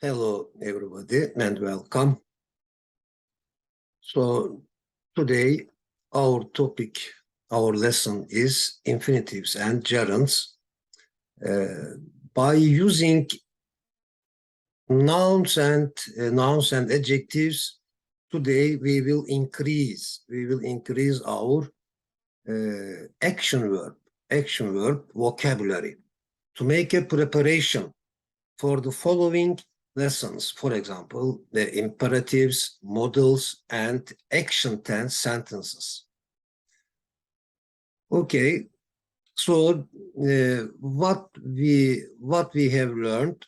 Hello, everybody, and welcome. So today, our topic, our lesson is infinitives and gerunds. By using nouns and adjectives, today we will increase our action verb vocabulary to make a preparation for the following lessons. For example, the imperatives, modals, and action tense sentences. Okay, so what we have learned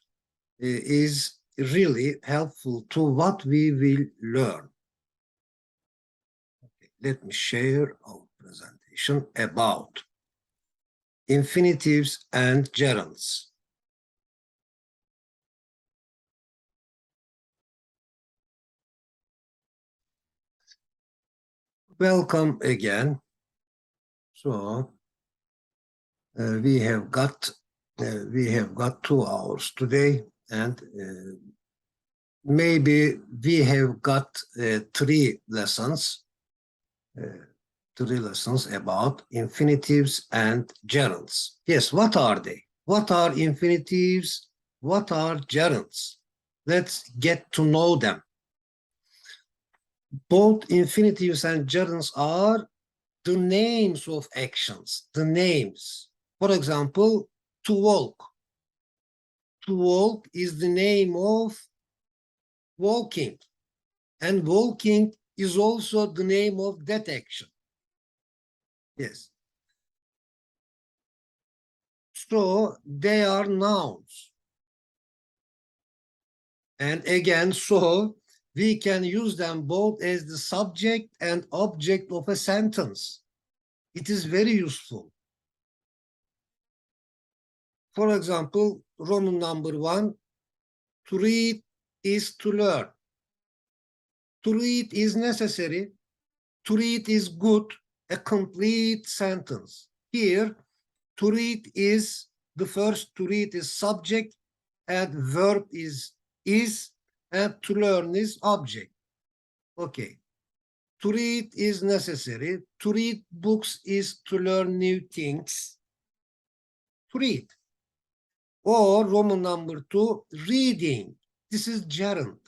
is really helpful to what we will learn. Okay, let me share our presentation about infinitives and gerunds. Welcome again. So we have got 2 hours today, and maybe we have got 3 lessons about infinitives and gerunds. Yes, what are they? What are infinitives? What are gerunds? Let's get to know them. Both infinitives and gerunds are the names of actions, the names. For example, to walk. To walk is the name of walking, and walking is also the name of that action. Yes. So they are nouns. And again, so we can use them both as the subject and object of a sentence. It is very useful. For example, Roman number 1, to read is to learn. To read is necessary. To read is good, a complete sentence. Here, to read is, the first to read is subject, and verb is, and to learn is object. Okay. To read is necessary. To read books is to learn new things. To read. Or Roman number 2, reading. This is gerund.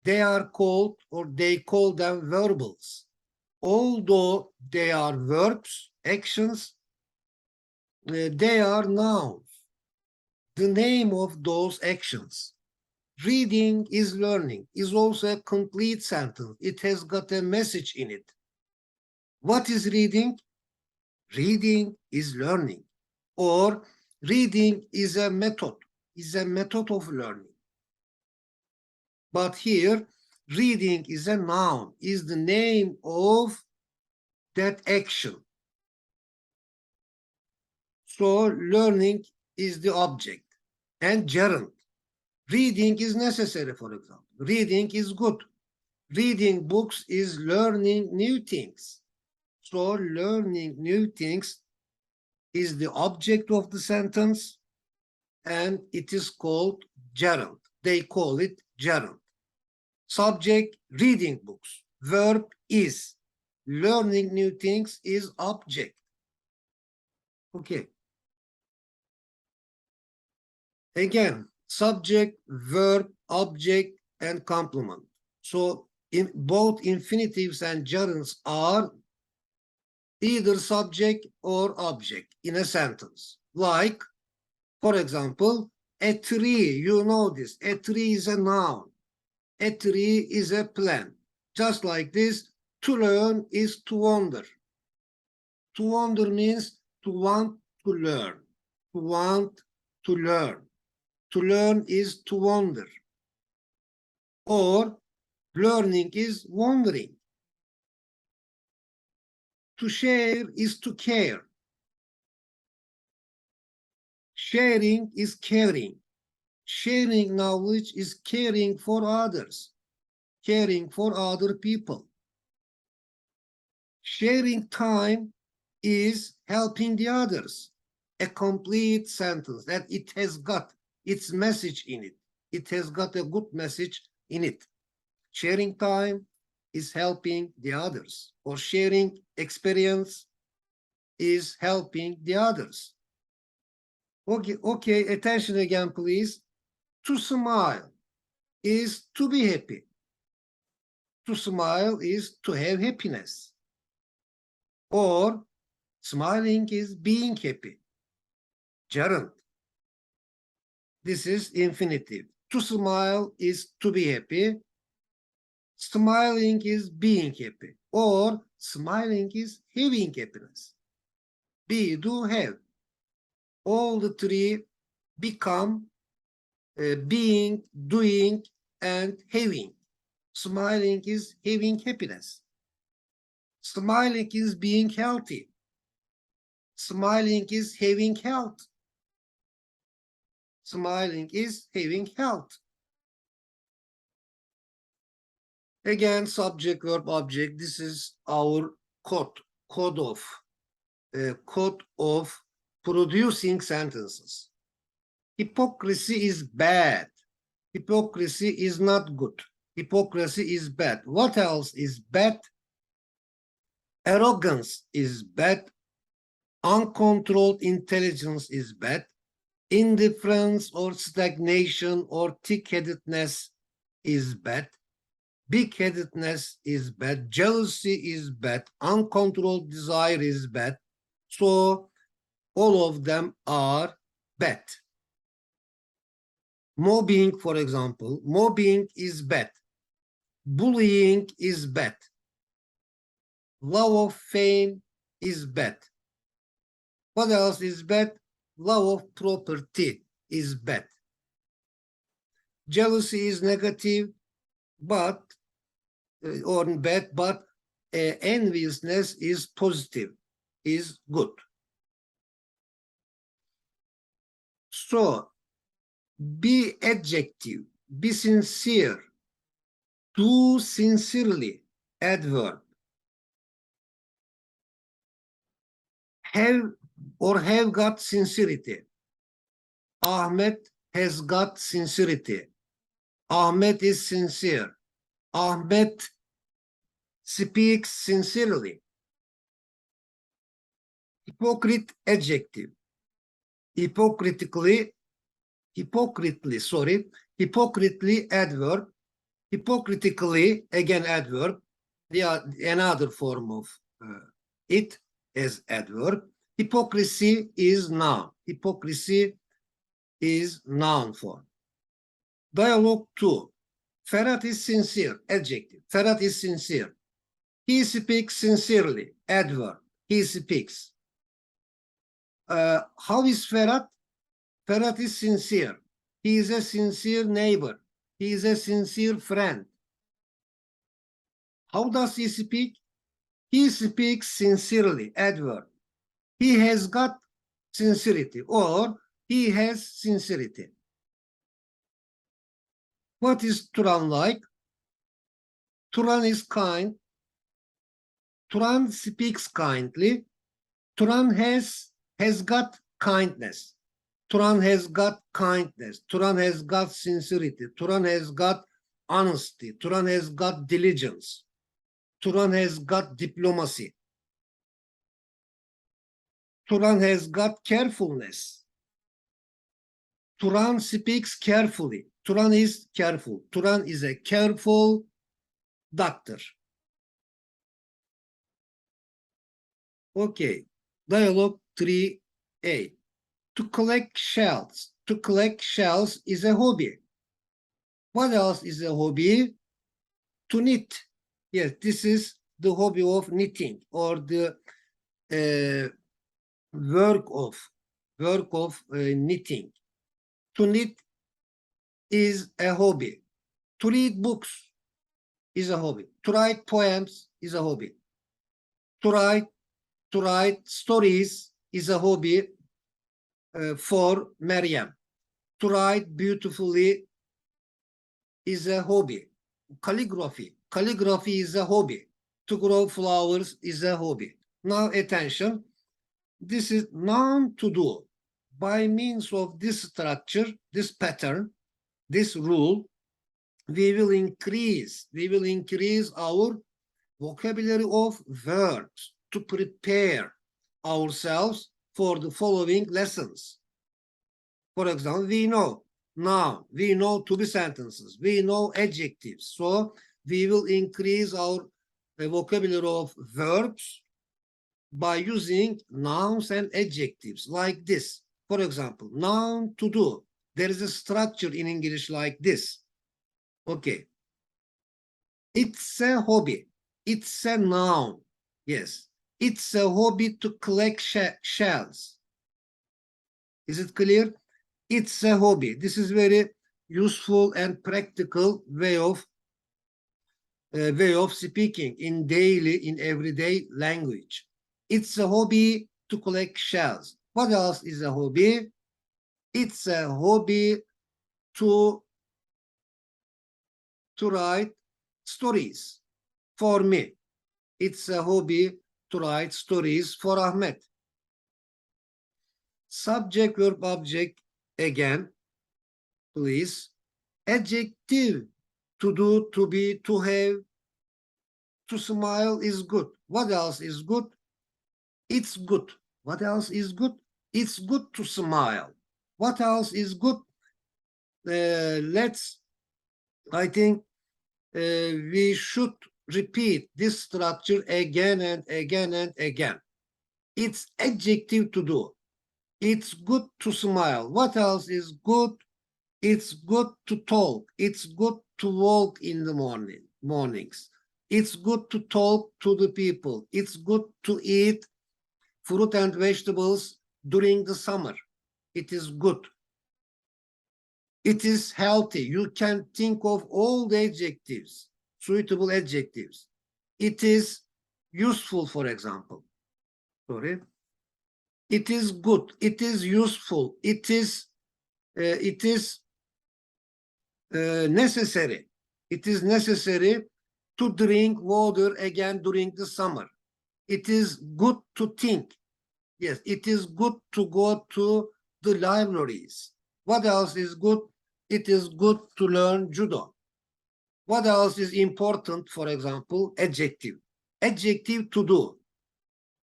They are called, or they call them verbals. Although they are verbs, actions, they are nouns. The name of those actions. Reading is learning, is also a complete sentence. It has got a message in it. What is reading? Reading is learning. Or reading is a method of learning. But here, reading is a noun, is the name of that action. So learning is the object. And gerund. Reading is necessary, for example. Reading is good. Reading books is learning new things. So learning new things is the object of the sentence, and it is called gerund. They call it gerund. Subject, reading books. Verb is. Learning new things is object. Okay. Again, subject, verb, object, and complement. So in both infinitives and gerunds are either subject or object in a sentence. Like, for example, a tree, you know this. A tree is a noun. A tree is a plant. Just like this, to learn is to wonder. To wonder means to want to learn. To want to learn. To learn is to wonder. Or learning is wondering. To share is to care. Sharing is caring. Sharing knowledge is caring for others. Caring for other people. Sharing time is helping the others. A complete sentence that it has got its message in it. it has got a good message in it. Sharing time is helping the others, or sharing experience is helping the others. Okay, attention again, please. To smile is to be happy. To smile is to have happiness. Or smiling is being happy. Gerund. This is infinitive. To smile is to be happy. Smiling is being happy. Or smiling is having happiness. Be, do, have. All the three become being, doing, and having. Smiling is having happiness. Smiling is being healthy. Smiling is having health. Smiling is having health. Again, subject, verb, object. This is our code of producing sentences. Hypocrisy is bad. Hypocrisy is not good. Hypocrisy is bad. What else is bad? Arrogance is bad. Uncontrolled intelligence is bad. Indifference or stagnation or thick-headedness is bad. Big-headedness is bad. Jealousy is bad. Uncontrolled desire is bad. So all of them are bad. Mobbing, for example, mobbing is bad. Bullying is bad. Love of fame is bad. What else is bad? Love of property is bad. Jealousy is negative, but or bad, but enviousness is positive, is good. So, be adjective, be sincere, do sincerely, adverb. Have or have got sincerity. Ahmed has got sincerity. Ahmed is sincere. Ahmed speaks sincerely. Hypocrite, adjective. Hypocritically, adverb. Hypocritically, again, adverb. Another form of it as adverb. Hypocrisy is noun. Hypocrisy is noun form. Dialogue 2. Ferhat is sincere, adjective. Ferhat is sincere. He speaks sincerely, adverb. He speaks. How is Ferhat? Ferhat is sincere. He is a sincere neighbor. He is a sincere friend. How does he speak? He speaks sincerely, adverb. He has got sincerity, or he has sincerity. What is Turan like? Turan is kind. Turan speaks kindly. Turan has got kindness. Turan has got kindness. Turan has got sincerity. Turan has got honesty. Turan has got diligence. Turan has got diplomacy. Turan has got carefulness. Turan speaks carefully. Turan is careful. Turan is a careful doctor. Okay, dialogue 3A. To collect shells. To collect shells is a hobby. What else is a hobby? To knit. Yes, this is the hobby of knitting, or the work of knitting. To knit is a hobby. To read books is a hobby. To write poems is a hobby. To write stories is a hobby for Maryam. To write beautifully is a hobby. Calligraphy is a hobby. To grow flowers is a hobby. Now attention, this is noun to do. By means of this structure, this pattern, this rule, we will increase our vocabulary of verbs to prepare ourselves for the following lessons. For example, we know noun, we know to be sentences, we know adjectives. So we will increase our vocabulary of verbs by using nouns and adjectives like this. For example, noun, to do. There is a structure in English like this. Okay. It's a hobby. It's a noun. Yes. It's a hobby to collect shells. Is it clear? It's a hobby. This is very useful and practical way of speaking in everyday language. It's a hobby to collect shells. What else is a hobby? It's a hobby to write stories for me. It's a hobby to write stories for Ahmed. Subject, verb, object again, please. Adjective, to do, to be, to have, to smile is good. What else is good? It's good. What else is good? It's good to smile. What else is good? I think we should repeat this structure again and again and again. It's adjective, to do. It's good to smile. What else is good? It's good to talk. It's good to walk in the mornings. It's good to talk to the people. It's good to eat fruit and vegetables during the summer. It is good. It is healthy. You can think of all the adjectives, suitable adjectives. It is useful, for example. Sorry. It is good. It is useful. It is necessary. It is necessary to drink water again during the summer. It is good to think. Yes, it is good to go to the libraries. What else is good? It is good to learn judo. What else is important? For example, adjective. Adjective, to do.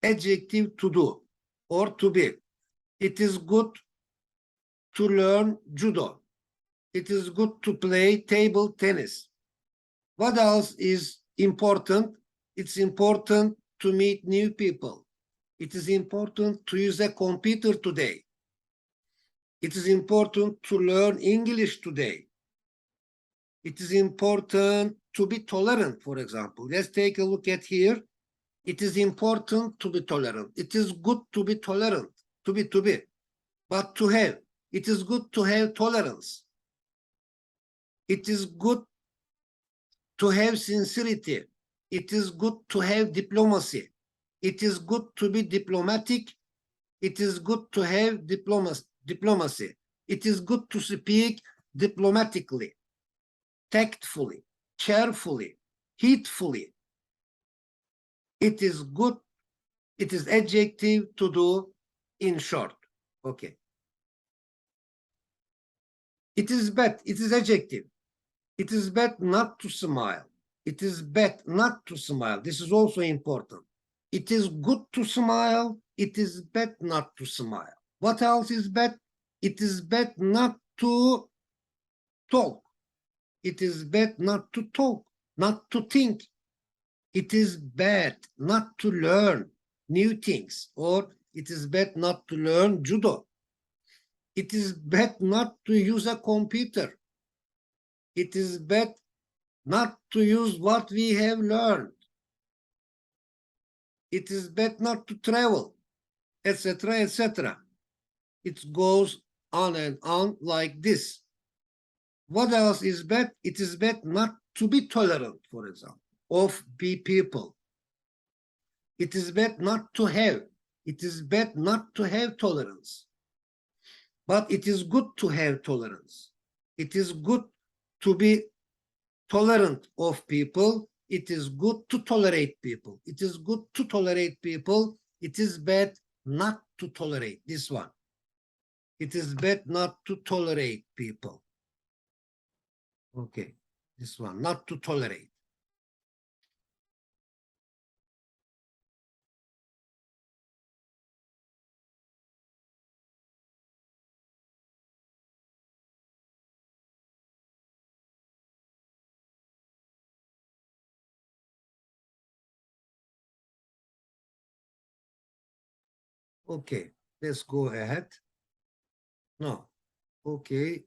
Adjective, to do or to be. It is good to learn judo. It is good to play table tennis. What else is important? It's important to meet new people. It is important to use a computer today. It is important to learn English today. It is important to be tolerant, for example. Let's take a look at here. It is important to be tolerant. It is good to be tolerant, to be. But to have, it is good to have tolerance. It is good to have sincerity. It is good to have diplomacy. It is good to be diplomatic. It is good to have diplomacy. It is good to speak diplomatically, tactfully, carefully, heedfully. It is good. It is adjective, to do, in short. Okay. It is bad. It is adjective. It is bad not to smile. It is bad not to smile. This is also important. It is good to smile. It is bad not to smile. What else is bad? It is bad not to talk. It is bad not to talk, not to think. It is bad not to learn new things, or it is bad not to learn judo. It is bad not to use a computer. It is bad not to use what we have learned. It is bad not to travel, etc., etc. It goes on and on like this. What else is bad? It is bad not to be tolerant, for example, of people. It is bad not to have. It is bad not to have tolerance. But it is good to have tolerance. It is good to be tolerant of people. It is good to tolerate people. It is good to tolerate people. It is bad not to tolerate this one. It is bad not to tolerate people. Okay, this one, not to tolerate. Okay, let's go ahead. No, okay.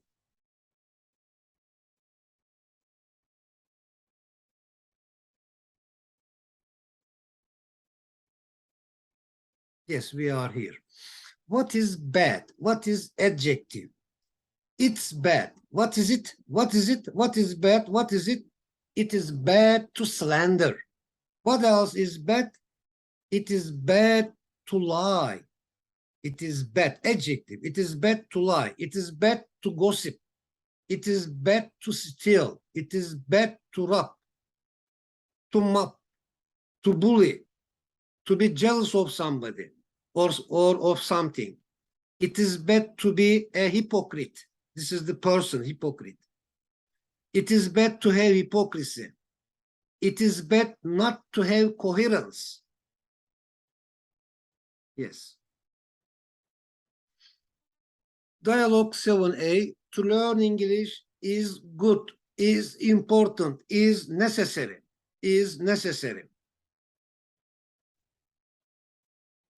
Yes, we are here. What is bad? What is adjective? It's bad. What is it? What is it? What is bad? What is it? It is bad to slander. What else is bad? It is bad to lie. It is bad. Adjective. It is bad to lie. It is bad to gossip. It is bad to steal. It is bad to rob, to mock, to bully, to be jealous of somebody or of something. It is bad to be a hypocrite. This is the person, hypocrite. It is bad to have hypocrisy. It is bad not to have coherence. Yes. Dialogue 7a, to learn English is good, is important, is necessary, is necessary,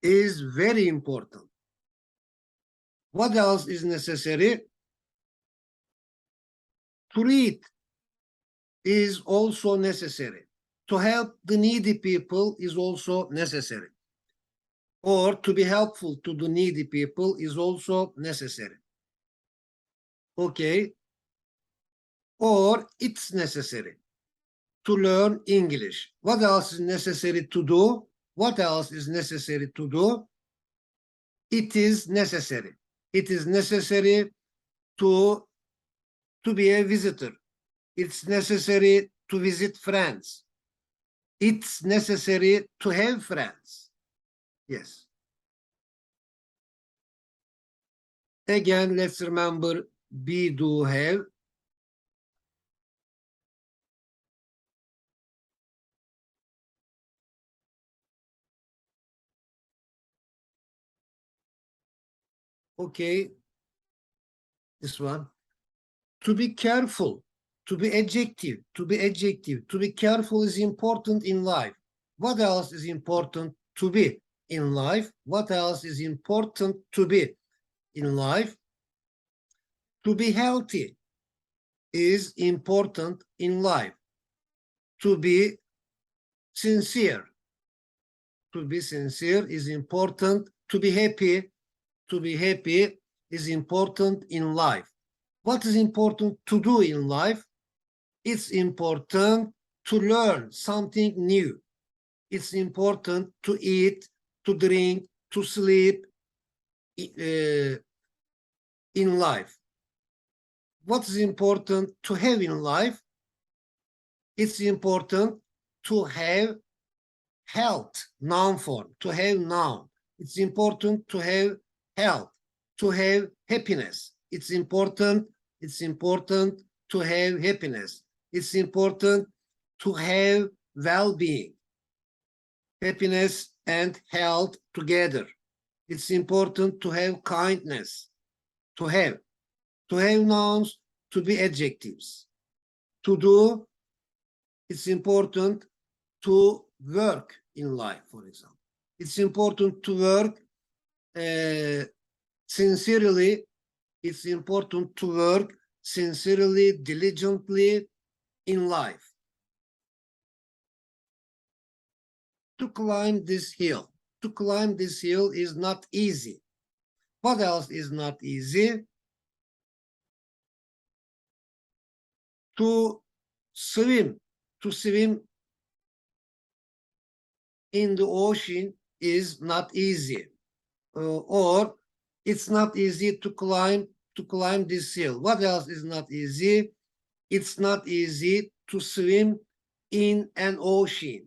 is very important. What else is necessary? To read is also necessary. To help the needy people is also necessary. Or to be helpful to the needy people is also necessary. Okay. Or it's necessary to learn English. What else is necessary to do? What else is necessary to do? It is necessary. It is necessary to be a visitor. It's necessary to visit friends. It's necessary to have friends. Yes. Again, let's remember be, do, have. Okay, this one. To be careful, to be adjective, to be adjective. To be careful is important in life. What else is important to be in life? What else is important to be in life? To be healthy is important in life. To be sincere. To be sincere is important. To be happy is important in life. What is important to do in life? It's important to learn something new. It's important to eat, to drink, to sleep in life. What is important to have in life? It's important to have health, noun form, to have noun. It's important to have health, to have happiness. It's important to have happiness. It's important to have well-being, happiness and health together. It's important to have kindness, to have nouns, to be adjectives. To do, it's important to work in life, for example. It's important to work sincerely. It's important to work sincerely, diligently in life. To climb this hill. To climb this hill is not easy. What else is not easy? To swim in the ocean is not easy. Or it's not easy to climb this hill. What else is not easy? It's not easy to swim in an ocean.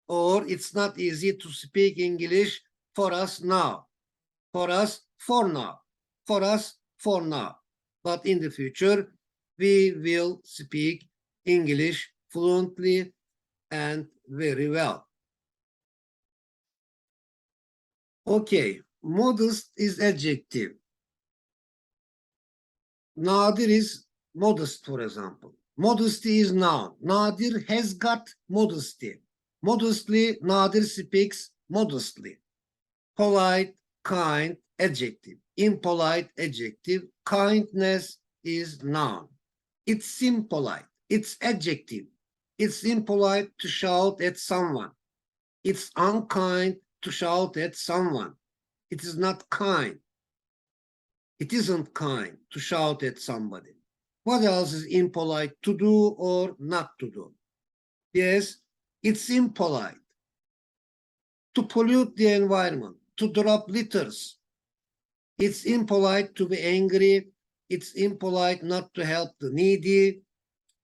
Or it's not easy to speak English for us now. For us, for now. For us, for now. But in the future, We will speak English fluently and very well. Okay, modest is adjective. Nadir is modest, for example. Modesty is noun. Nadir has got modesty. Modestly, Nadir speaks modestly. Polite, kind, adjective. Impolite, adjective. Kindness is noun. It's impolite. It's adjective. It's impolite to shout at someone. It's unkind to shout at someone. It is not kind. It isn't kind to shout at somebody. What else is impolite to do or not to do? Yes, it's impolite to pollute the environment, to drop litters. It's impolite to be angry. It's impolite not to help the needy,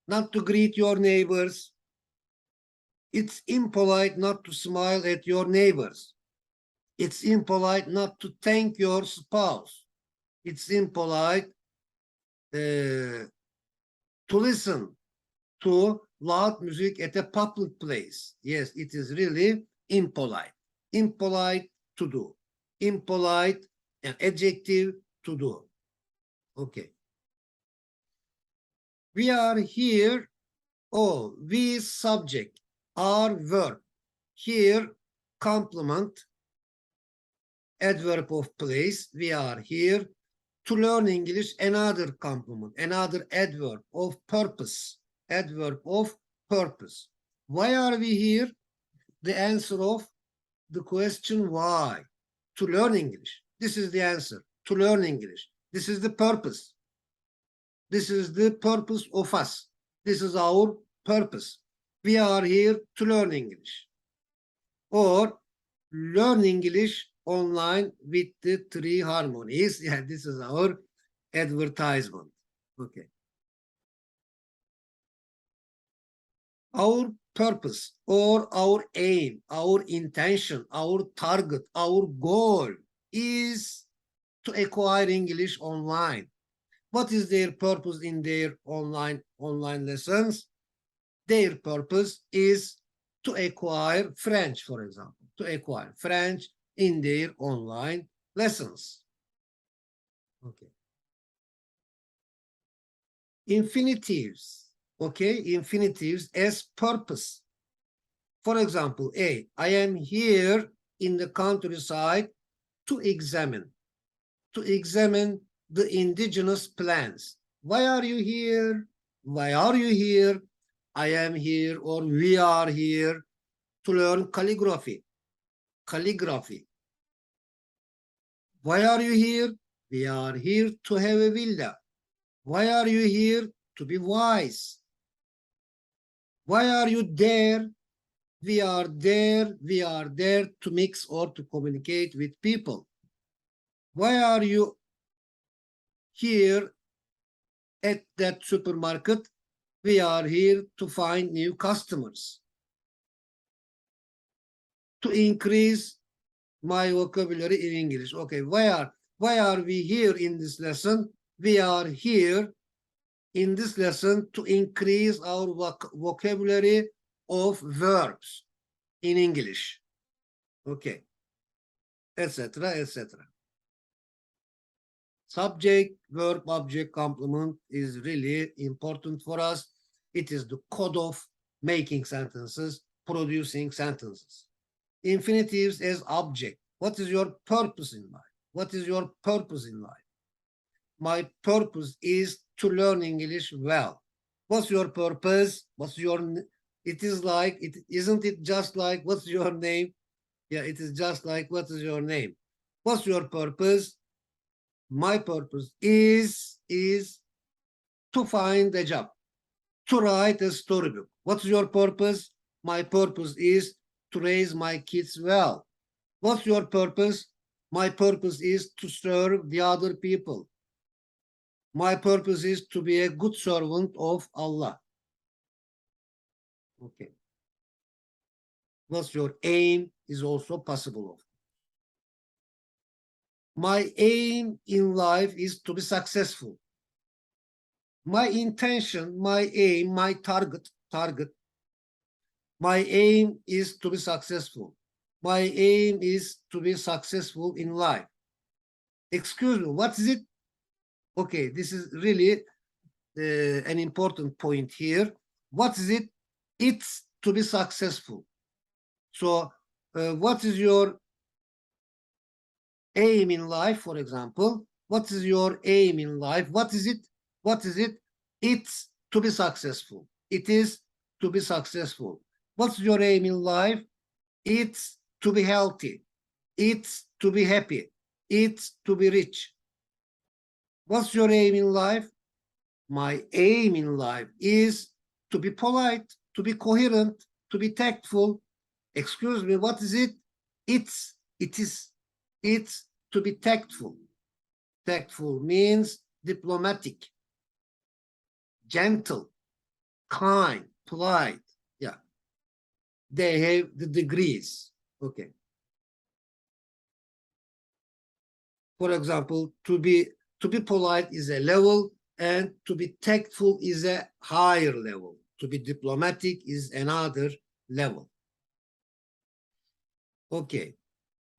not to greet your neighbors. It's impolite not to smile at your neighbors. It's impolite not to thank your spouse. It's impolite to listen to loud music at a public place. Yes, it is really impolite. Impolite to do. Impolite, an adjective, to do. Okay. We are here. Oh, we subject, our verb. Here, complement, adverb of place. We are here to learn English, another complement, another adverb of purpose. Adverb of purpose. Why are we here? The answer of the question why. To learn English. This is the answer. To learn English. This is the purpose. This is the purpose of us. This is our purpose. We are here to learn English. Or learn English online with the 3 harmonies. Yeah, this is our advertisement. Okay. Our purpose or our aim, our intention, our target, our goal is to acquire English online. What is their purpose in their online lessons? Their purpose is to acquire French, for example, to acquire French in their online lessons. Okay. Infinitives. Okay, infinitives as purpose. For example, A, I am here in the countryside to examine the indigenous plants. Why are you here? Why are you here? I am here or we are here to learn calligraphy. Calligraphy. Why are you here? We are here to have a villa. Why are you here? To be wise. Why are you there? We are there to mix or to communicate with people. Why are you here at that supermarket? We are here to find new customers. To increase my vocabulary in English. Okay, why are we here in this lesson? We are here in this lesson to increase our vocabulary of verbs in English. Okay, etc., etc. Subject, verb, object, complement is really important for us. It is the code of making sentences, producing sentences. Infinitives as object. What is your purpose in life? What is your purpose in life? My purpose is to learn English well. What's your purpose? What's your, it is like, isn't it just like, what's your name? Yeah, it is just like, what is your name? What's your purpose? My purpose is to find a job, to write a storybook. What's your purpose? My purpose is to raise my kids well. What's your purpose? My purpose is to serve the other people. My purpose is to be a good servant of Allah. Okay. What's your aim is also possible. My aim in life is to be successful. My intention, my aim, my target. My aim is to be successful. My aim is to be successful in life. Excuse me, what is it? Okay, this is really an important point here. What is it? It's to be successful. So, what is your aim in life, for example? What is your aim in life? What is it? What is it? It's to be successful. It is to be successful. What's your aim in life? It's to be healthy. It's to be happy. It's to be rich. What's your aim in life? My aim in life is to be polite, to be coherent, to be tactful. Excuse me, what is it? It's to be tactful. Tactful means diplomatic, gentle, kind, polite. Yeah. They have the degrees. Okay. For example, to be polite is a level, and to be tactful is a higher level. To be diplomatic is another level. Okay.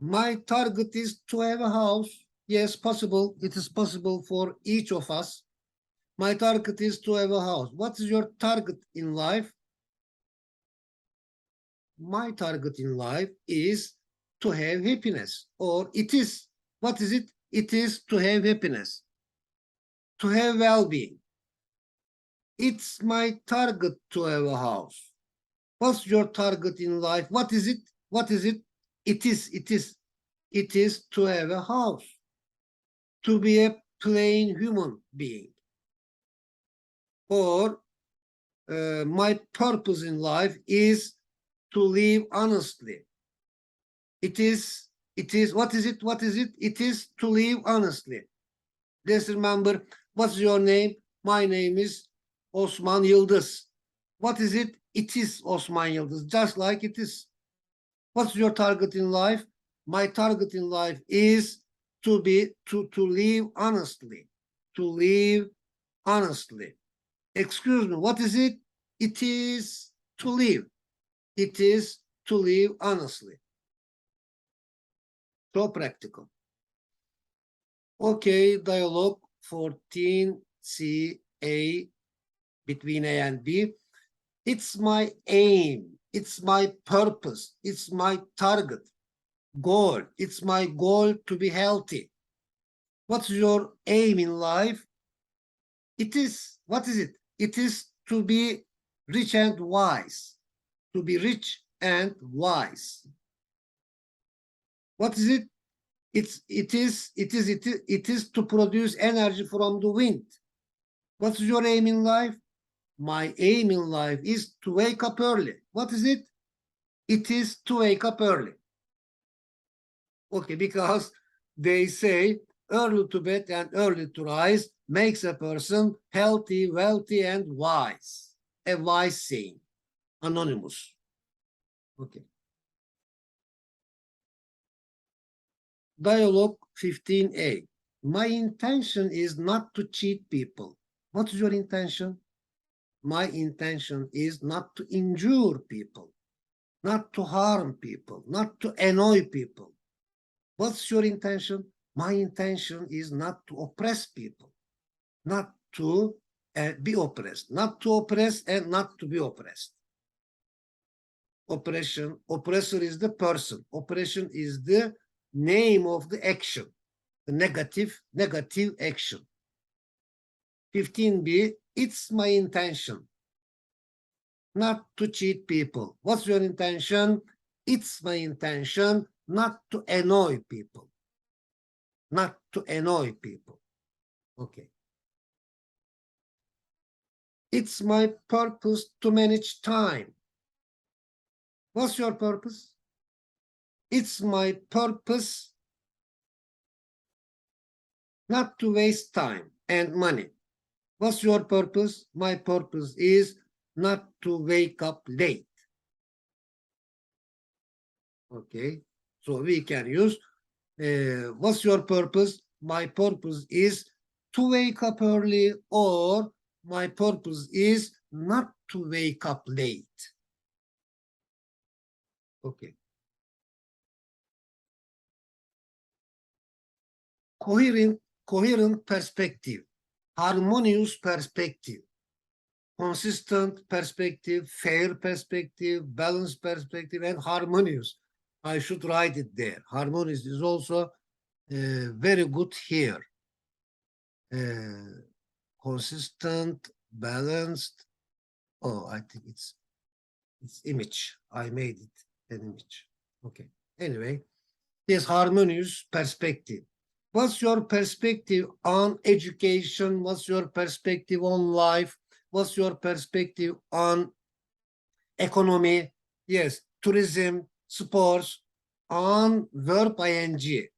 My target is to have a house. Yes, possible. It is possible for each of us. My target is to have a house. What is your target in life? My target in life is to have happiness. Or it is. What is it? It is to have happiness. To have well-being. It's my target to have a house. What's your target in life? What is it? What is it? It is to have a house. To be a plain human being. Or my purpose in life is to live honestly. It is, what is it? What is it? It is to live honestly. Let's remember, what's your name? My name is Osman Yıldız. What is it? It is Osman Yıldız, just like it is. What's your target in life? My target in life is to live honestly. To live honestly. Excuse me, what is it? It is to live. It is to live honestly. So practical. Okay, dialogue 14CA between A and B. It's my aim. It's my purpose. It's my target. Goal. It's my goal to be healthy. What's your aim in life? It is, what is it? It is to be rich and wise. To be rich and wise. What is it? It is to produce energy from the wind. What's your aim in life? My aim in life is to wake up early. What is it? It is to wake up early. Okay, because they say early to bed and early to rise makes a person healthy, wealthy, and wise. A wise saying. Anonymous. Okay. Dialogue 15A. My intention is not to cheat people. What is your intention? My intention is not to injure people, not to harm people, not to annoy people. What's your intention? My intention is not to oppress people, not to be oppressed, not to oppress and not to be oppressed. Oppression, oppressor is the person. Oppression is the name of the action, the negative action. 15B, it's my intention not to cheat people. What's your intention? It's my intention not to annoy people. Not to annoy people. Okay. It's my purpose to manage time. What's your purpose? It's my purpose not to waste time and money. What's your purpose? My purpose is not to wake up late. Okay, so we can use what's your purpose? My purpose is to wake up early or My purpose is not to wake up late. Okay. Coherent perspective, harmonious perspective, consistent perspective, fair perspective, balanced perspective, and harmonious. I should write it there. Harmonious is also very good here. Consistent, balanced. Oh, I think it's image. I made it an image. Okay. Anyway, this harmonious perspective. What's your perspective on education? What's your perspective on life? What's your perspective on economy? Yes, tourism, sports, on verb ing,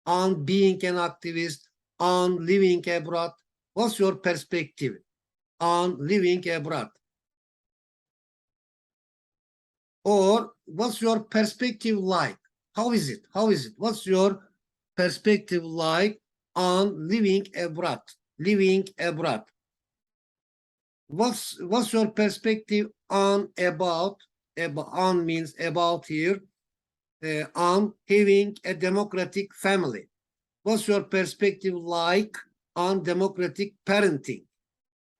on being an activist, on living abroad. What's your perspective on living abroad? Or what's your perspective like? How is it? How is it? What's your perspective like on living abroad? Living abroad. What's your perspective on about on means about here on having a democratic family? What's your perspective like on democratic parenting?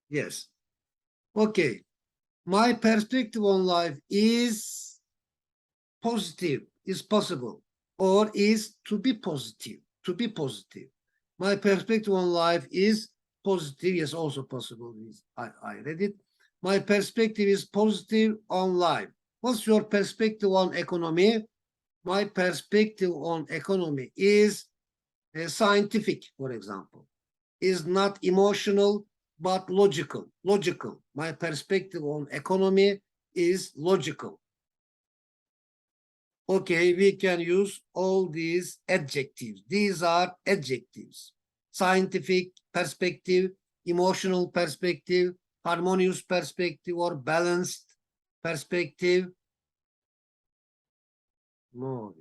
Yes. Okay. My perspective on life is positive, is possible, or is to be positive, to be positive. My perspective on life is positive, yes, also possible. I read it. My perspective is positive on life. What's your perspective on economy? My perspective on economy is scientific, for example, is not emotional, but logical. Logical. My perspective on economy is logical. Okay, we can use all these adjectives. These are adjectives. Scientific perspective, emotional perspective, harmonious perspective, or balanced perspective. No,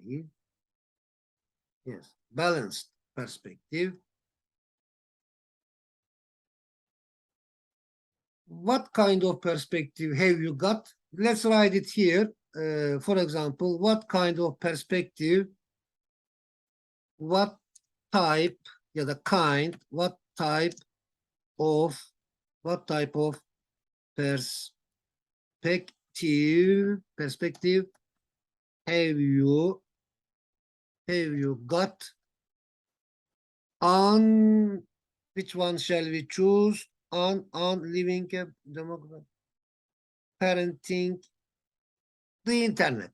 yes, balanced perspective. What kind of perspective have you got? Let's write it here. For example, what kind of perspective, what type, yeah, the kind, what type of perspective have you got on, which one shall we choose, on living a democratic parenting, the internet?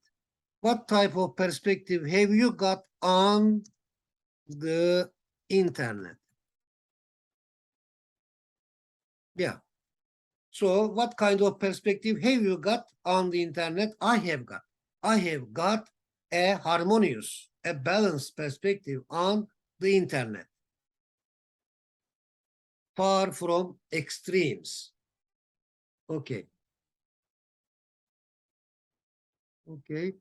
What type of perspective have you got on the internet? Yeah. So what kind of perspective have you got on the internet? I have got a harmonious, a balanced perspective on the internet. Far from extremes. Okay. Okay.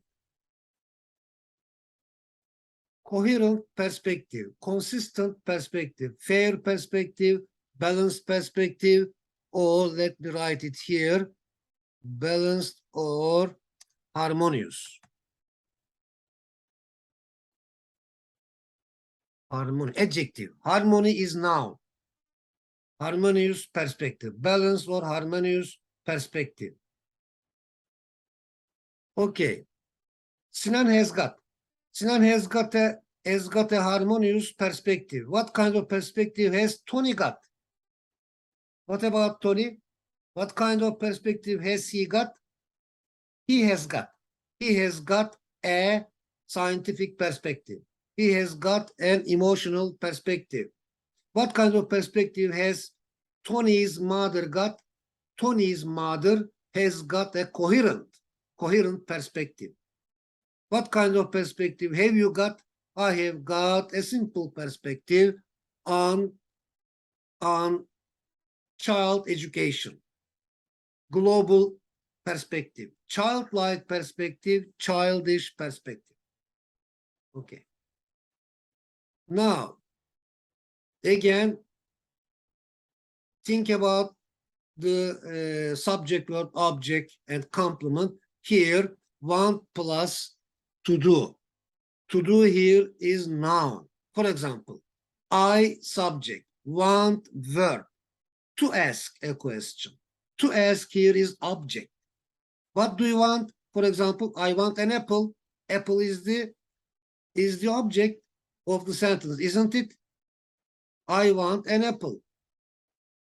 Coherent perspective, consistent perspective, fair perspective, balanced perspective, or let me write it here, balanced or harmonious. Harmony, adjective. Harmony is noun. Harmonious perspective, balanced or harmonious perspective. Okay. Sinan has got a harmonious perspective. What kind of perspective has Tony got? What about Tony? What kind of perspective has he got? He has got a scientific perspective. He has got an emotional perspective. What kind of perspective has Tony's mother got? Tony's mother has got a coherent perspective. What kind of perspective have you got? I have got a simple perspective on child education, global perspective, childlike perspective, childish perspective. Okay. Now, again, think about the subject, verb, object, and complement. Here, want plus to do. To do here is noun. For example, I subject, want verb, to ask a question. To ask here is object. What do you want? For example, I want an apple. Apple is the object of the sentence, isn't it? I want an apple.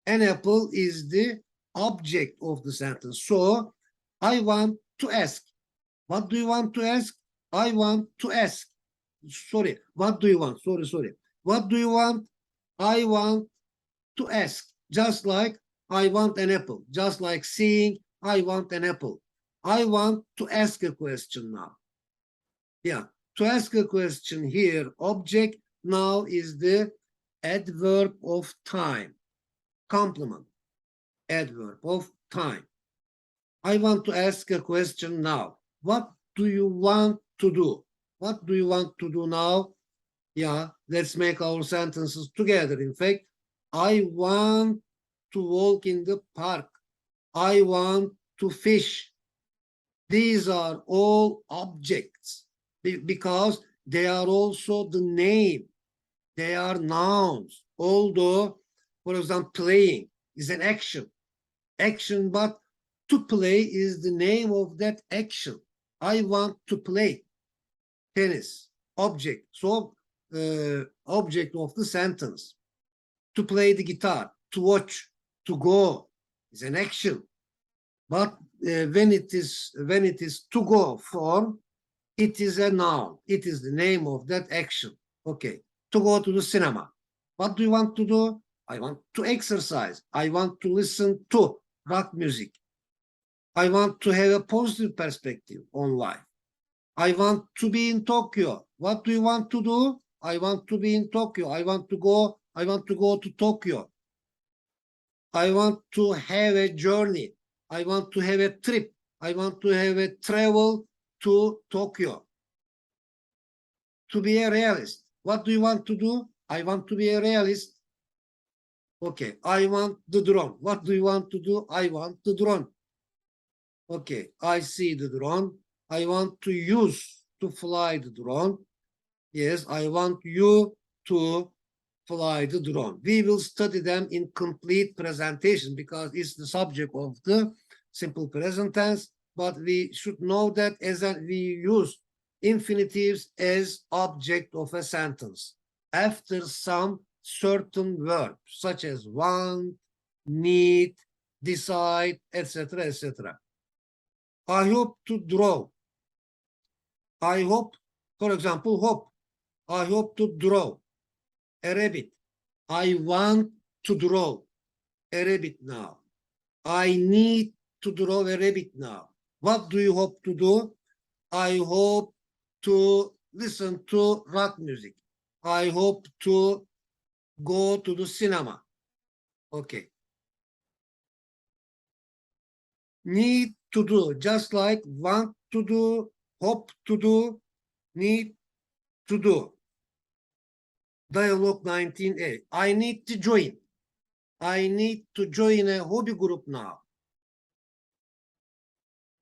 An apple is the object of the sentence. So I want to ask. What do you want to ask? I want to ask. Sorry, what do you want? Sorry. What do you want? I want to ask. Just like I want an apple. Just like saying I want an apple. I want to ask a question now. Yeah, to ask a question here, object now is the adverb of time. Complement, adverb of time. I want to ask a question now. What do you want to do? What do you want to do now? Yeah, let's make our sentences together. In fact, I want to walk in the park. I want to fish. These are all objects because they are also the name. They are nouns. Although, for example, playing is an action. Action, but to play is the name of that action. I want to play tennis. Object. So, object of the sentence. To play the guitar, to watch, to go is an action. But when it is to go form, it is a noun. It is the name of that action. Okay. To go to the cinema. What do you want to do? I want to exercise. I want to listen to rock music. I want to have a positive perspective on life. I want to be in Tokyo. What do you want to do? I want to be in Tokyo. I want to go to Tokyo. I want to have a journey. I want to have a trip. I want to have a travel to Tokyo. To be a realist. What do you want to do? I want to be a realist. Okay, I want the drone. What do you want to do? I want the drone. Okay, I see the drone. I want to use to fly the drone. Yes, I want you to fly the drone. We will study them in complete presentation because it's the subject of the simple present tense, but we should know that as we use infinitives as object of a sentence after some certain verb such as want, need, decide, etc., etc. I hope to draw. I hope, for example, hope. I hope to draw a rabbit. I want to draw a rabbit now. I need to draw a rabbit now. What do you hope to do? I hope to listen to rock music. I hope to go to the cinema. Okay. Need to do, just like want to do, hope to do, need to do. Dialogue 19A. I need to join. I need to join a hobby group now.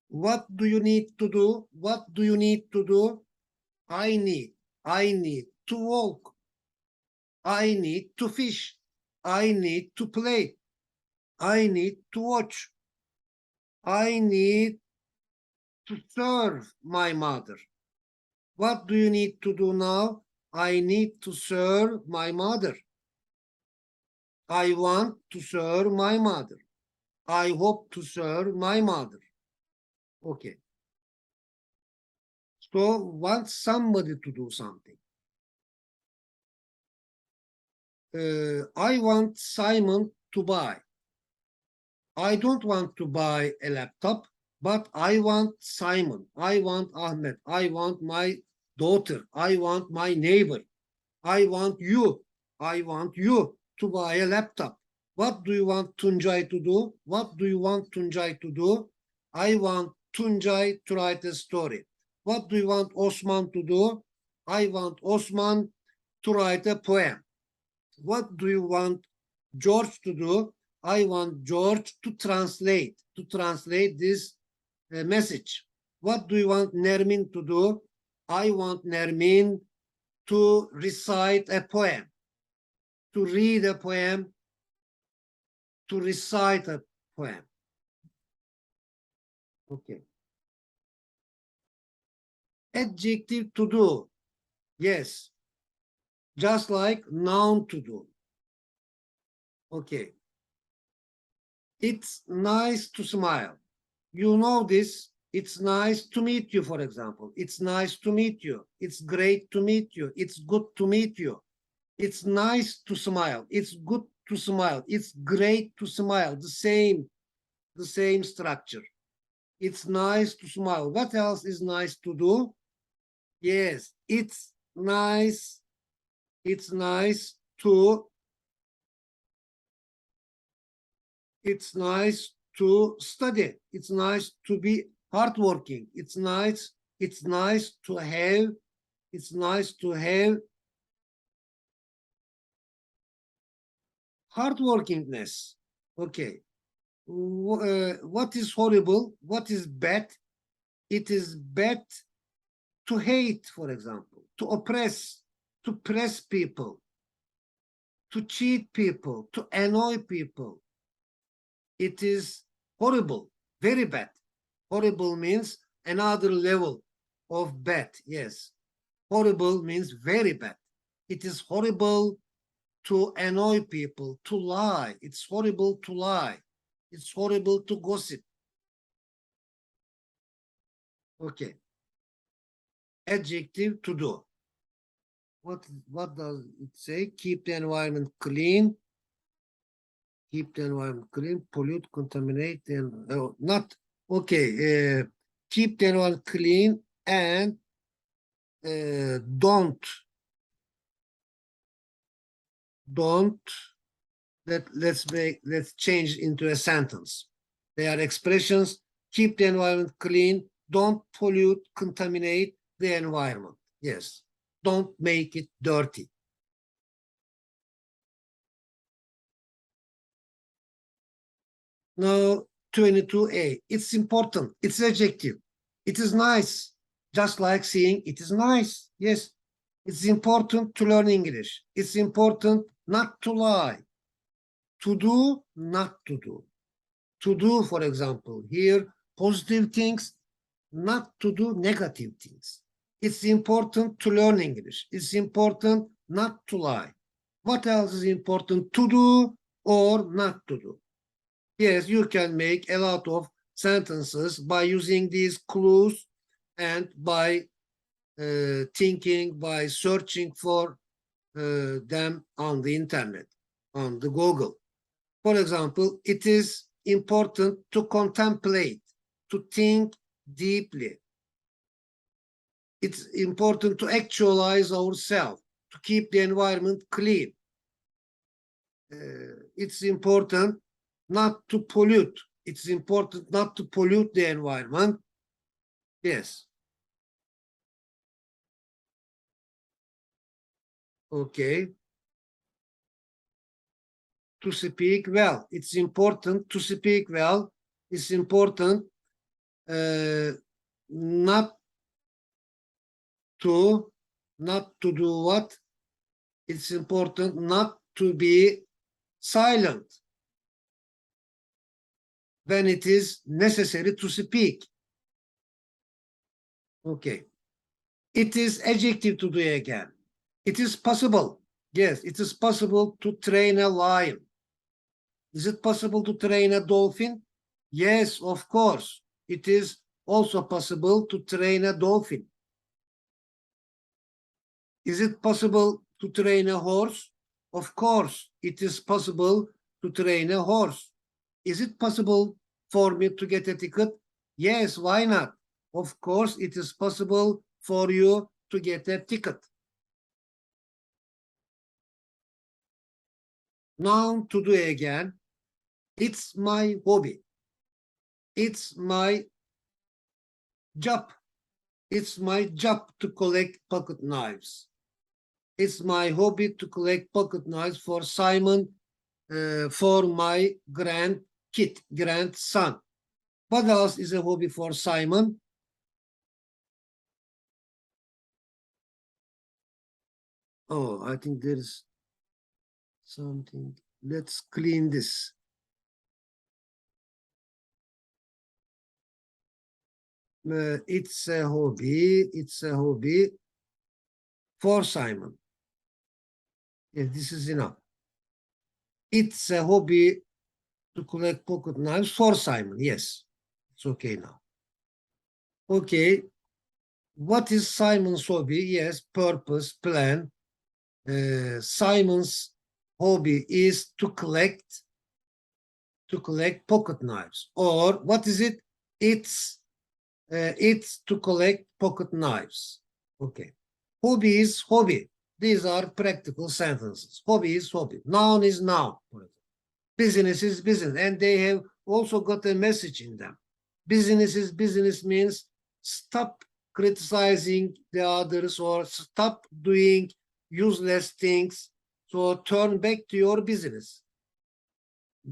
What do you need to do? What do you need to do? I need to walk. I need to fish. I need to play. I need to watch. I need to serve my mother. What do you need to do now? I need to serve my mother. I want to serve my mother. I hope to serve my mother. Okay. So want somebody to do something. I want Simon to buy. I don't want to buy a laptop, but I want Simon. I want Ahmed. I want my daughter. I want my neighbor. I want you. I want you to buy a laptop. What do you want Tuncay to do? What do you want Tuncay to do? I want Tuncay to write a story. What do you want Osman to do? I want Osman to write a poem. What do you want George to do? I want George to translate this message. What do you want Nermin to do? I want Nermin to recite a poem, to read a poem, to recite a poem. Okay. Adjective to do. Yes. Just like noun to do. Okay. It's nice to smile. You know this. It's nice to meet you, for example. It's nice to meet you. It's great to meet you. It's good to meet you. It's nice to smile. It's good to smile. It's great to smile. The same structure. It's nice to smile. What else is nice to do? Yes, it's nice. It's nice to study. It's nice to be hardworking. It's nice to have hardworkingness. Okay. What is horrible? What is bad? It is bad to hate, for example, to oppress, to press people, to cheat people, to annoy people. It is horrible, very bad. Horrible means another level of bad. Yes. Horrible means very bad. It is horrible to annoy people, to lie. It's horrible to lie. It's horrible to gossip. Okay. Adjective to do. What does it say? Keep the environment clean. Keep the environment clean, pollute, contaminate, and not okay. Keep the environment clean and don't let's change into a sentence. They are expressions. Keep the environment clean. Don't pollute, contaminate the environment. Yes. Don't make it dirty. Now, 22A. It's important. It's adjective. It is nice. Just like saying it is nice. Yes. It's important to learn English. It's important not to lie. To do, not to do. To do, for example, here, positive things, not to do negative things. It's important to learn English. It's important not to lie. What else is important to do or not to do? Yes, you can make a lot of sentences by using these clues and by thinking, by searching for them on the internet, on the Google. For example, it is important to contemplate, to think deeply. It's important to actualize ourselves, to keep the environment clean. It's important not to pollute. It's important not to pollute the environment. Yes. Okay. To speak well. It's important to speak well. It's important not to do what? It's important not to be silent when it is necessary to speak. Okay. It is adjective to do again. It is possible. Yes, it is possible to train a lion. Is it possible to train a dolphin? Yes, of course. It is also possible to train a dolphin. Is it possible to train a horse? Of course, it is possible to train a horse. Is it possible for me to get a ticket? Yes, why not? Of course, it is possible for you to get a ticket. Noun to do again. It's my hobby. It's my job. It's my job to collect pocket knives. It's my hobby to collect pocket knives for Simon for my grandson. What else is a hobby for Simon? Oh, I think there's something. Let's clean this. It's a hobby. It's a hobby for Simon. Yes, this is enough. It's a hobby to collect pocket knives for Simon. Yes, it's okay now. Okay, what is Simon's hobby? Yes, purpose, plan. Simon's hobby is to collect pocket knives. Or what is it? It's to collect pocket knives. Okay. Hobby is hobby. These are practical sentences. Hobby is hobby. Noun is noun. Business is business. And they have also got a message in them. Business is business means stop criticizing the others or stop doing useless things. So turn back to your business.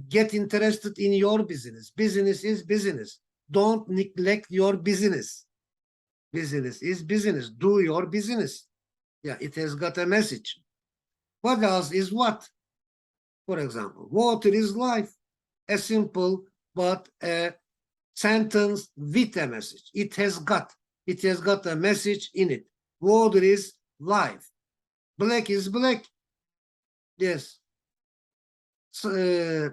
Get interested in your business. Business is business. Don't neglect your business. Business is business. Do your business. Yeah, it has got a message. What else is what? For example, water is life. A simple but a sentence with a message. It has got a message in it. Water is life. Black is black. Yes. So,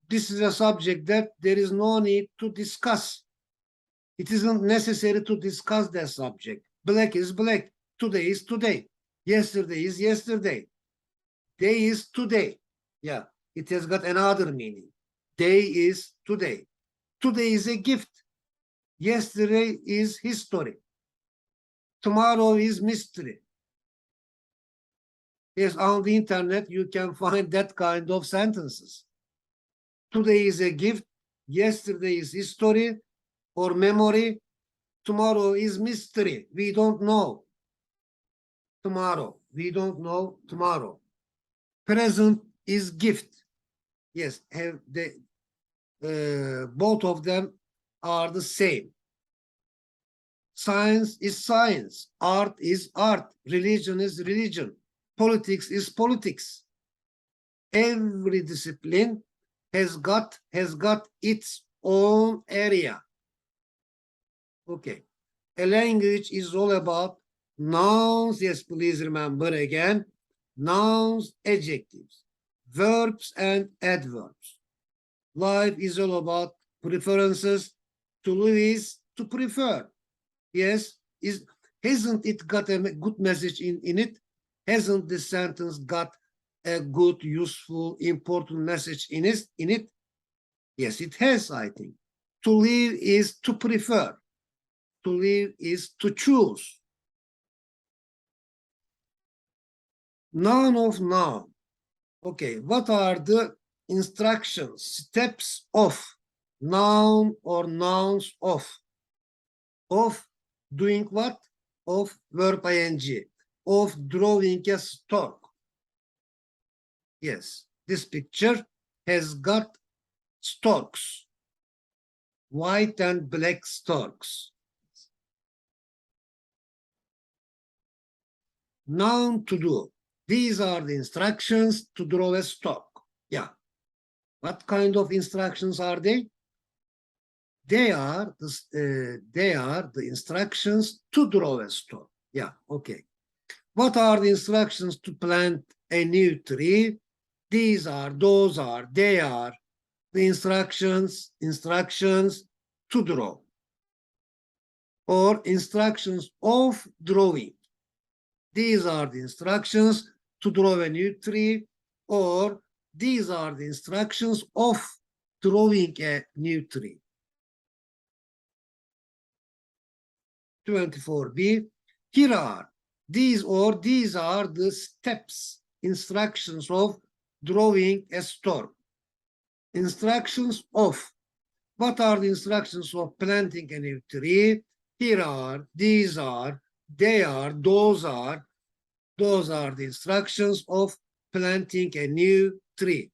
this is a subject that there is no need to discuss. It isn't necessary to discuss that subject. Black is black. Today is today. Yesterday is yesterday. Day is today. Yeah, it has got another meaning. Day is today. Today is a gift. Yesterday is history. Tomorrow is mystery. Yes, on the internet, you can find that kind of sentences. Today is a gift. Yesterday is history or memory. Tomorrow is mystery. We don't know tomorrow. We don't know tomorrow. Present is gift. Yes, have the both of them are the same. Science is science. Art is art. Religion is religion. Politics is politics. Every discipline has got its own area. Okay. A language is all about nouns. Yes, please remember again. Nouns, adjectives, verbs, and adverbs. Life is all about preferences. To live is to prefer. Yes, hasn't it got a good message in it? Hasn't this sentence got a good, useful, important message in it? Yes, it has, I think. To live is to prefer. To live is to choose. Noun of noun. Okay, what are the instructions, steps of noun or nouns of? Of doing what? Of verb ing. Of drawing a stork. Yes, this picture has got storks. White and black storks. Noun to do. These are the instructions to draw a stork. Yeah. What kind of instructions are they? They are the instructions to draw a stork. Yeah, okay. What are the instructions to plant a new tree? These are, those are, they are the instructions to draw. Or instructions of drawing. These are the instructions to draw a new tree, or these are the instructions of drawing a new tree. 24b, here are these are the steps, instructions of drawing a stork. Instructions of, what are the instructions of planting a new tree? Here are, these are, they are, those are the instructions of planting a new tree.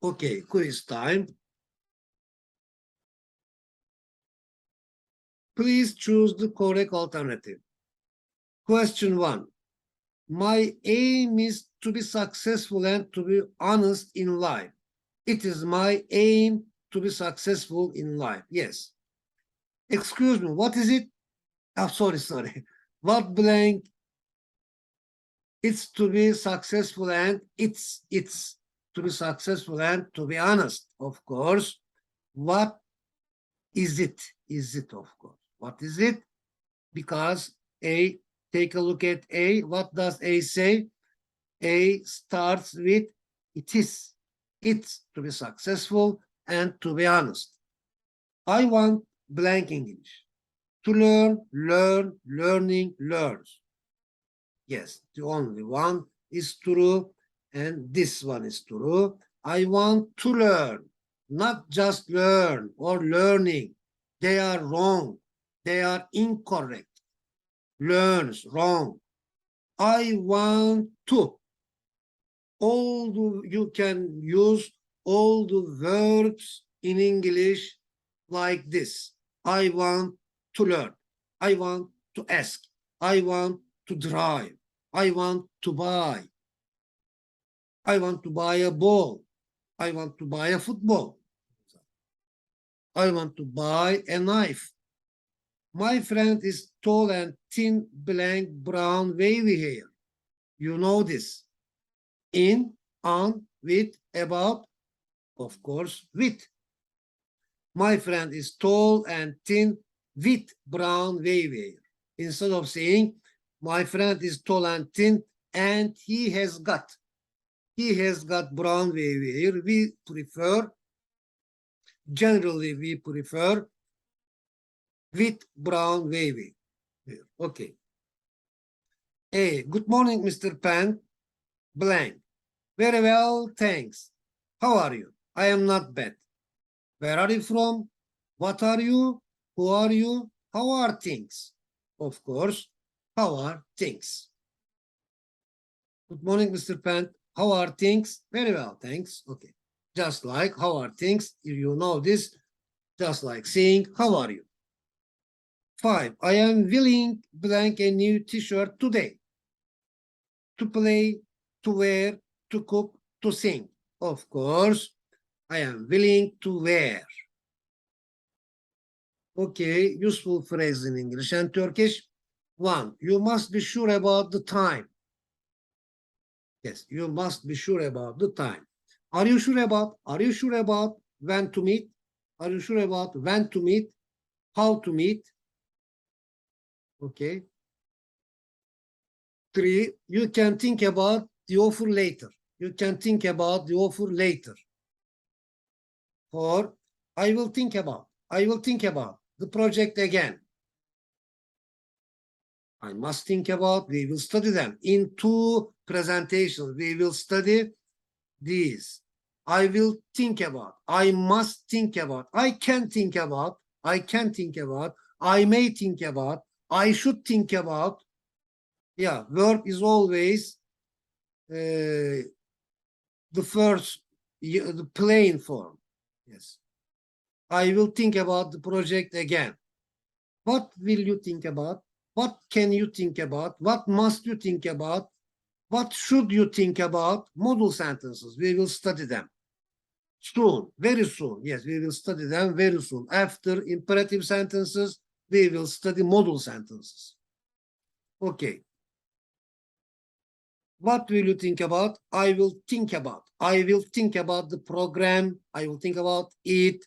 Okay, quiz time. Please choose the correct alternative. Question 1. My aim is to be successful and to be honest in life. It is my aim to be successful in life. Yes. Excuse me, what is it? Oh, sorry. What blank? It's to be successful and it's to be successful and to be honest, of course. What is it? Is it, of course. What is it? Because A, take a look at A. What does A say? A starts with it is. It's to be successful and to be honest. I want blank English. To learn, learning, learns. Yes, the only one is true, and this one is true. I want to learn, not just learn or learning. They are wrong. They are incorrect. Learns, wrong. I want to. You can use all the verbs in English like this. I want to learn. I want to ask. I want to drive. I want to buy. I want to buy a ball. I want to buy a football. I want to buy a knife. My friend is tall and thin, blank, brown, wavy hair. You know this. In, on, with, about, of course, with. My friend is tall and thin, with brown, wavy hair. Instead of saying, my friend is tall and thin, and he has got brown wavy hair. Generally we prefer with brown wavy hair. Okay. A, good morning, Mr. Pan, blank. Very well, thanks. How are you? I am not bad. Where are you from? What are you? Who are you? How are things? Of course, how are things? Good morning, Mr. Pan. How are things? Very well, thanks. Okay. Just like how are things, if you know this, just like saying, how are you? 5. I am willing blank a new t-shirt today. To play, to wear, to cook, to sing. Of course, I am willing to wear. Okay, useful phrase in English and Turkish. 1. You must be sure about the time. Yes, you must be sure about the time. Are you sure about when to meet? Are you sure about when to meet? How to meet? Okay. 3. You can think about the offer later. You can think about the offer later. 4. I will think about the project again. I must think about, we will study them. In 2 presentations, we will study these. I will think about, I must think about, I can think about, I may think about, I should think about. Yeah, verb is always the first, the plain form. Yes. I will think about the project again. What will you think about? What can you think about? What must you think about? What should you think about? Modal sentences. We will study them soon, very soon. Yes, we will study them very soon. After imperative sentences, we will study modal sentences. Okay. What will you think about? I will think about. I will think about the program. I will think about it.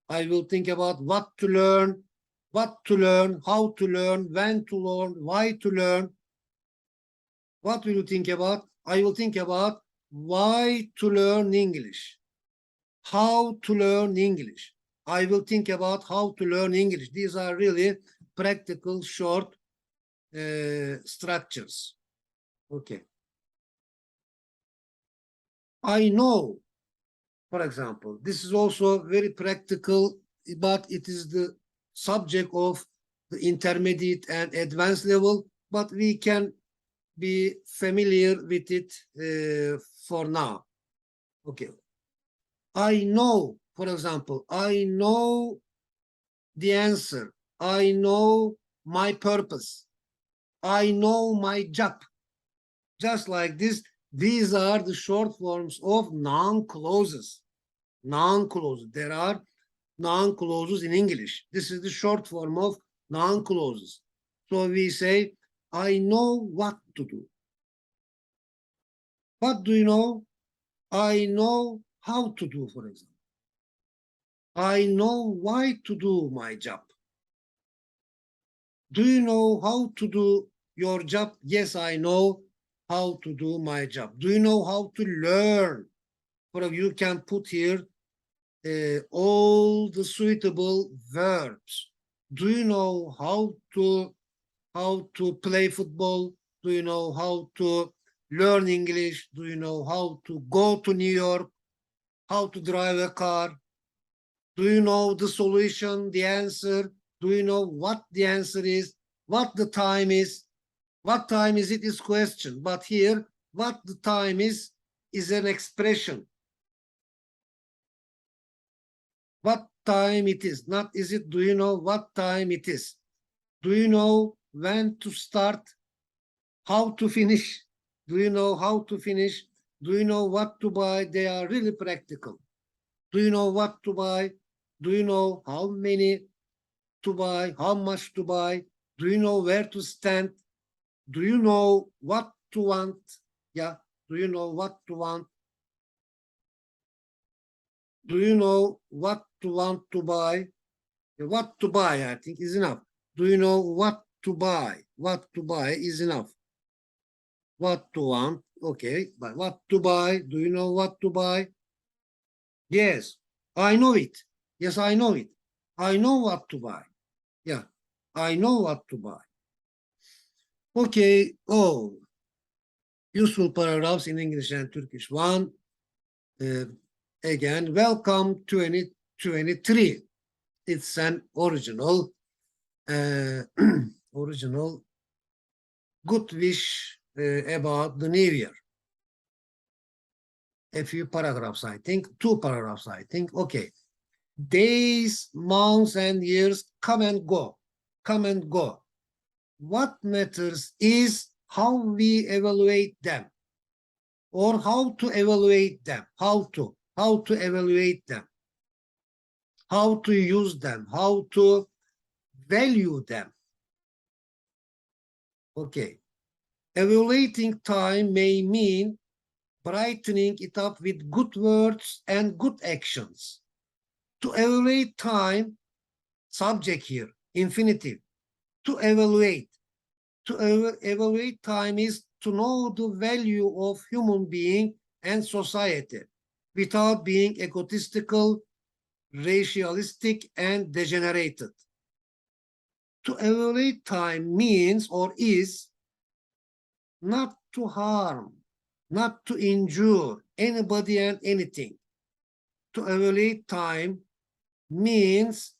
I will think about what to learn, how to learn, when to learn, why to learn. What will you think about? I will think about why to learn English, how to learn English. I will think about how to learn English. These are really practical, short structures. Okay. I know, for example, this is also very practical, but it is the subject of the intermediate and advanced level, but we can be familiar with it for now. Okay. I know, for example, I know the answer. I know my purpose. I know my job. Just like this, these are the short forms of noun clauses. Noun clauses. There are noun clauses in English. This is the short form of noun clauses. So we say, I know what to do. What do you know? I know how to do, for example. I know why to do my job. Do you know how to do your job? Yes, I know how to do my job. Do you know how to learn? For you can put here all the suitable verbs. Do you know how to play football? Do you know how to learn English? Do you know how to go to New York? How to drive a car? Do you know the solution, the answer? Do you know what the answer is? What the time is? What time is it is question. But here, what the time is an expression. What time it is, not is it, do you know what time it is? Do you know when to start? How to finish? Do you know how to finish? Do you know what to buy? They are really practical. Do you know what to buy? Do you know how many to buy? How much to buy? Do you know where to stand? Do you know what to want? Yeah. Do you know what to want? Do you know what to want to buy? What to buy, I think, is enough. Do you know what to buy? What to buy is enough. What to want? Okay. But what to buy? Do you know what to buy? Yes, I know it. Yes, I know it. I know what to buy. Yeah, I know what to buy. Okay. Oh, useful paragraphs in English and Turkish. One, again, welcome 2023. It's an original, original good wish about the new year. A few paragraphs, I think, 2 paragraphs, I think. Okay. Days, months, and years come and go. Come and go. What matters is how we evaluate them, or how to evaluate them. How to evaluate them. How to use them. How to value them. Okay. Evaluating time may mean brightening it up with good words and good actions. To evaluate time, subject here, infinitive. To evaluate. To evaluate time is to know the value of human being and society without being egotistical, racialistic, and degenerated. To evaluate time means or is not to harm, not to injure anybody and anything. To evaluate time means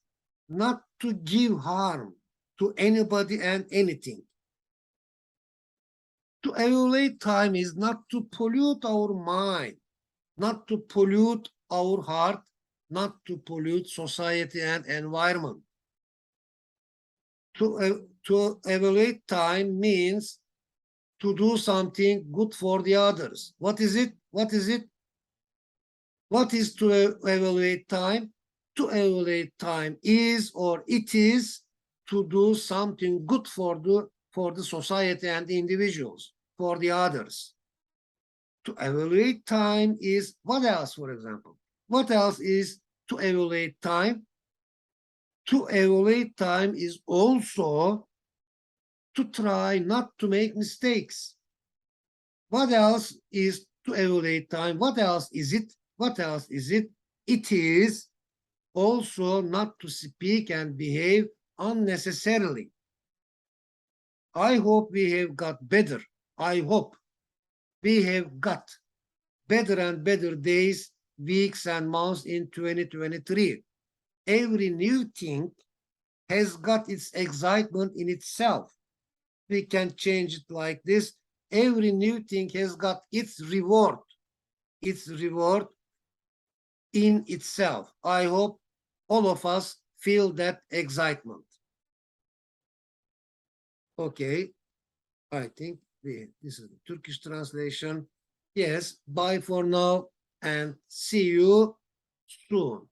not to give harm to anybody and anything. To evaluate time is not to pollute our mind, not to pollute our heart, not to pollute society and environment. To evaluate time means to do something good for the others. What is it? What is it? What is to evaluate time? To evaluate time is, or it is, to do something good for the society and the individuals, for the others. To evaluate time is what else, for example? What else is to evaluate time? To evaluate time is also to try not to make mistakes. What else is to evaluate time? What else is it? What else is it? It is also not to speak and behave unnecessarily. I hope we have got better. I hope we have got better and better days, weeks, and months in 2023. Every new thing has got its excitement in itself. We can change it like this. every new thing has got its reward in itself. I hope all of us feel that excitement. Okay, I think this is the Turkish translation. Yes, bye for now and see you soon.